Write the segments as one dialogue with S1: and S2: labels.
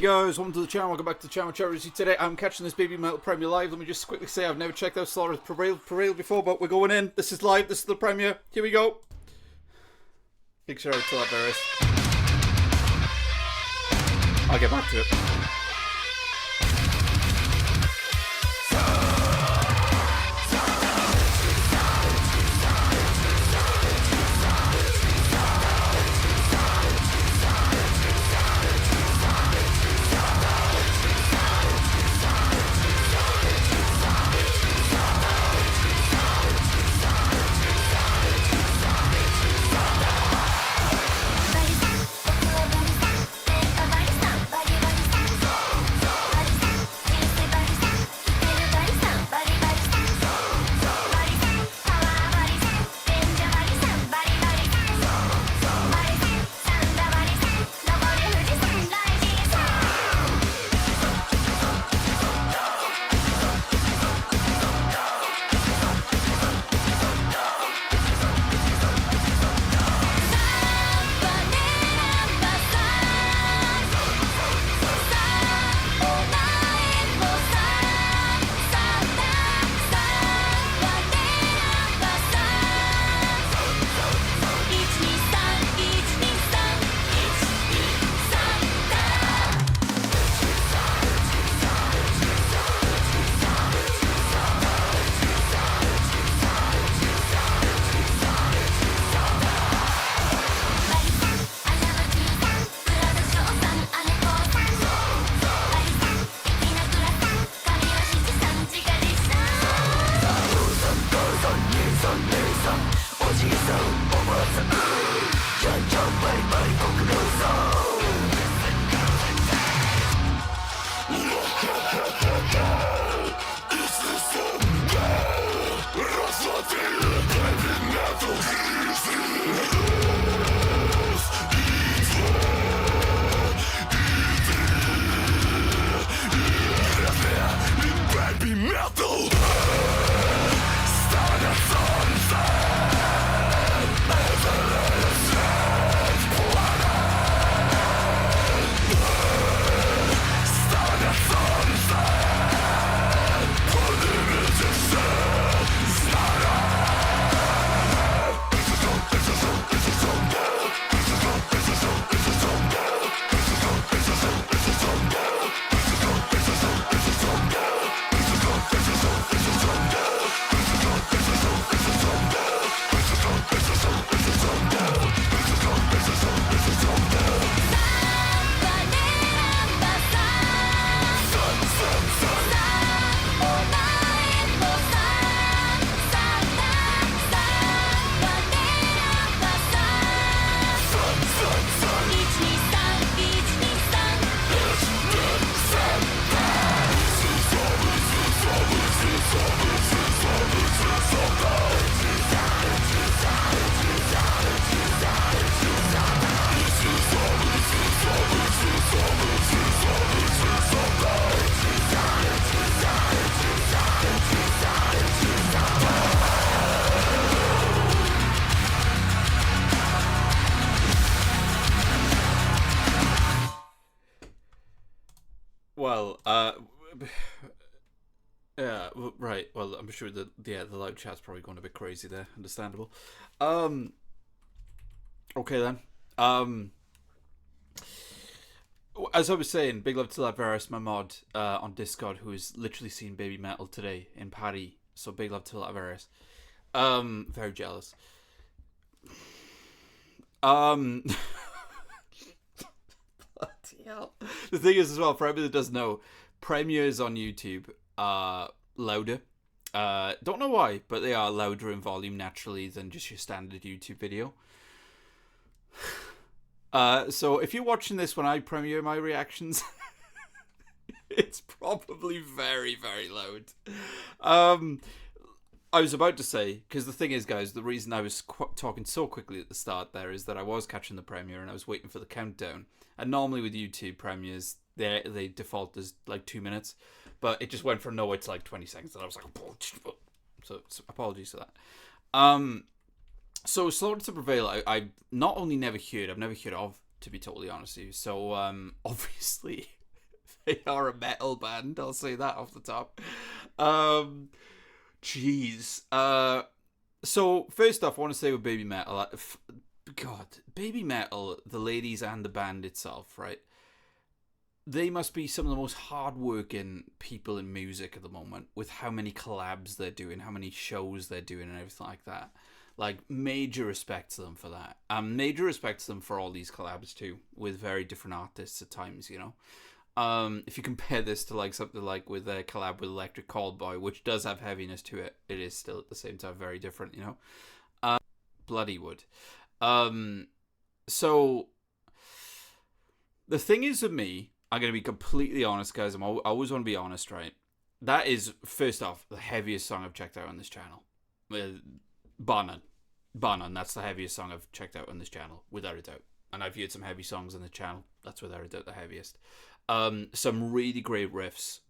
S1: guys, welcome to the channel, welcome back to the channel. Charity. Today I'm catching this Babymetal premiere live. Let me just quickly say I've never checked out Slaughter's Prevail before, but we're going in. This is live, this is the premiere. Here we go. Big shout out to that Varys. I'll get back to it. Babymetal! Well, yeah, right. Well, I'm sure the live chat's probably going a bit crazy there. Understandable. Okay then. As I was saying, big love to that Varys, my mod on Discord, who has literally seen Babymetal today in Paddy. So big love to that Varys. Very jealous. The thing is as well, for everybody that doesn't know, premieres on YouTube are louder. Don't know why, but they are louder in volume naturally than just your standard YouTube video. So if you're watching this when I premiere my reactions, it's probably very, very loud. I was about to say, because the thing is, guys, the reason I was talking so quickly at the start there is that I was catching the premiere and I was waiting for the countdown. And normally with YouTube premieres, they default as like 2 minutes, but it just went from nowhere to like 20 seconds, and I was like, so apologies for that. So Slaughter to Prevail, I've not only never heard, I've never heard of, to be totally honest with you. So obviously They are a metal band. I'll say that off the top. Um, Jeez. So first off, I want to say with Babymetal, God, Babymetal, the ladies and the band itself, right? They must be some of the most hardworking people in music at the moment, with how many collabs they're doing, how many shows they're doing, and everything like that. Like, major respect to them for that. Major respect to them for all these collabs too, with very different artists at times. You know, if you compare this to like something like with their collab with Electric Callboy, which does have heaviness to it, it is still at the same time very different. You know, bloody wood. So the thing is with me, I'm going to be completely honest, guys. I always want to be honest, right? That is, first off, the heaviest song I've checked out on this channel. Bar none. Bar none. That's the heaviest song I've checked out on this channel, without a doubt. And I've heard some heavy songs on the channel. That's without a doubt the heaviest. Some really great riffs.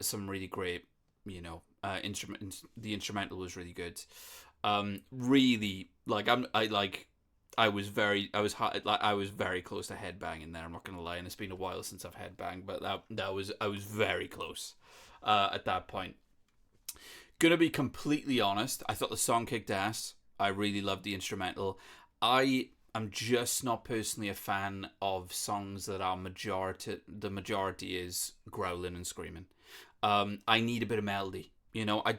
S1: Some really great, you know, instruments. The instrumental was really good. Really, like, I was very close to headbanging there. I'm not gonna lie, and it's been a while since I've headbanged, but I was very close at that point. Gonna be completely honest, I thought the song kicked ass. I really loved the instrumental. I am just not personally a fan of songs that are the majority is growling and screaming. I need a bit of melody. You know, I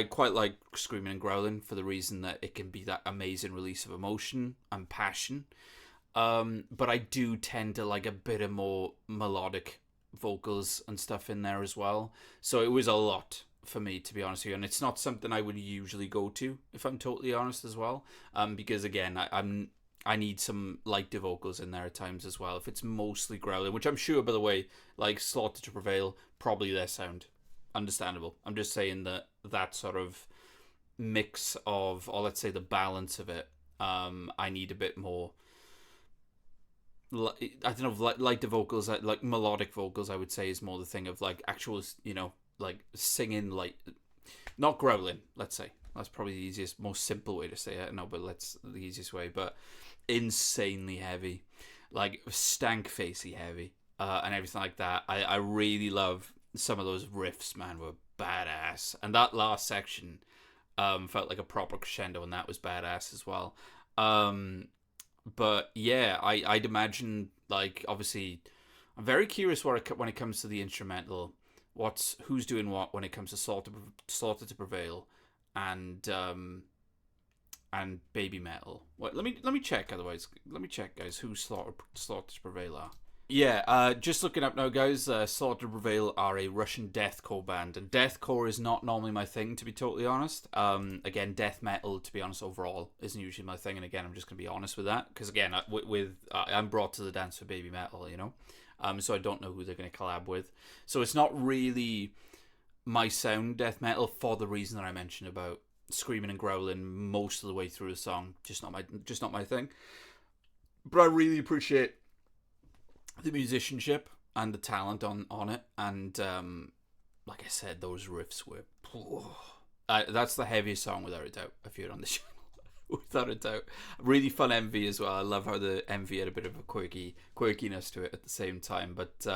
S1: quite like screaming and growling for the reason that it can be that amazing release of emotion and passion. But I do tend to like a bit of more melodic vocals and stuff in there as well. So it was a lot for me, to be honest with you. And it's not something I would usually go to, if I'm totally honest as well. Because again, I need some lighter vocals in there at times as well. If it's mostly growling, which I'm sure, by the way, like Slaughter to Prevail, probably their sound. Understandable. I'm just saying that sort of mix of, or let's say the balance of it, I need a bit more, I don't know, like the vocals, like melodic vocals, I would say is more the thing of like actual, you know, like singing, like not growling, let's say. That's probably the easiest, most simple way to say it. No, but the easiest way, but insanely heavy, like stank facey heavy, and everything like that. I really love some of those riffs, man, were badass. And that last section felt like a proper crescendo, and that was badass as well. But yeah, I'd imagine, like, obviously, I'm very curious when it comes to the instrumental, who's doing what when it comes to Slaughter to Prevail and Babymetal. Let me check. Otherwise, let me check, guys, who Slaughter to Prevail are. Yeah, just looking up now, guys. Slaughter to Prevail are a Russian deathcore band, and deathcore is not normally my thing, to be totally honest. Again, death metal, to be honest, overall isn't usually my thing, and again, I'm just gonna be honest with that, because again, I'm brought to the dance for Babymetal, you know. So I don't know who they're gonna collab with. So it's not really my sound, death metal, for the reason that I mentioned about screaming and growling most of the way through the song. Just not my thing. But I really appreciate the musicianship and the talent on it, and like I said, those riffs were that's the heaviest song without a doubt I've heard on the channel. Without a doubt. Really fun MV as well. I love how the MV had a bit of a quirkiness to it at the same time, but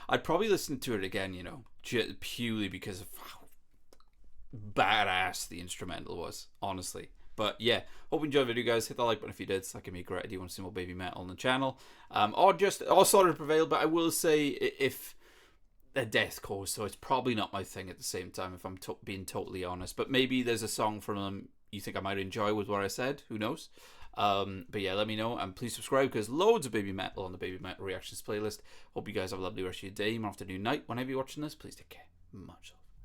S1: I'd probably listen to it again, you know, purely because of how badass the instrumental was, honestly. But yeah, hope you enjoyed the video, guys. Hit that like button if you did. So that can be a great idea. You want to see more Babymetal on the channel, or Slaughter to Prevail. But I will say, if they're deathcore, so it's probably not my thing at the same time, if I'm being totally honest. But maybe there's a song from them you think I might enjoy with what I said. Who knows? But yeah, let me know, and please subscribe, because loads of Babymetal on the Babymetal reactions playlist. Hope you guys have a lovely rest of your day, afternoon, night, whenever you're watching this. Please take care. Much love.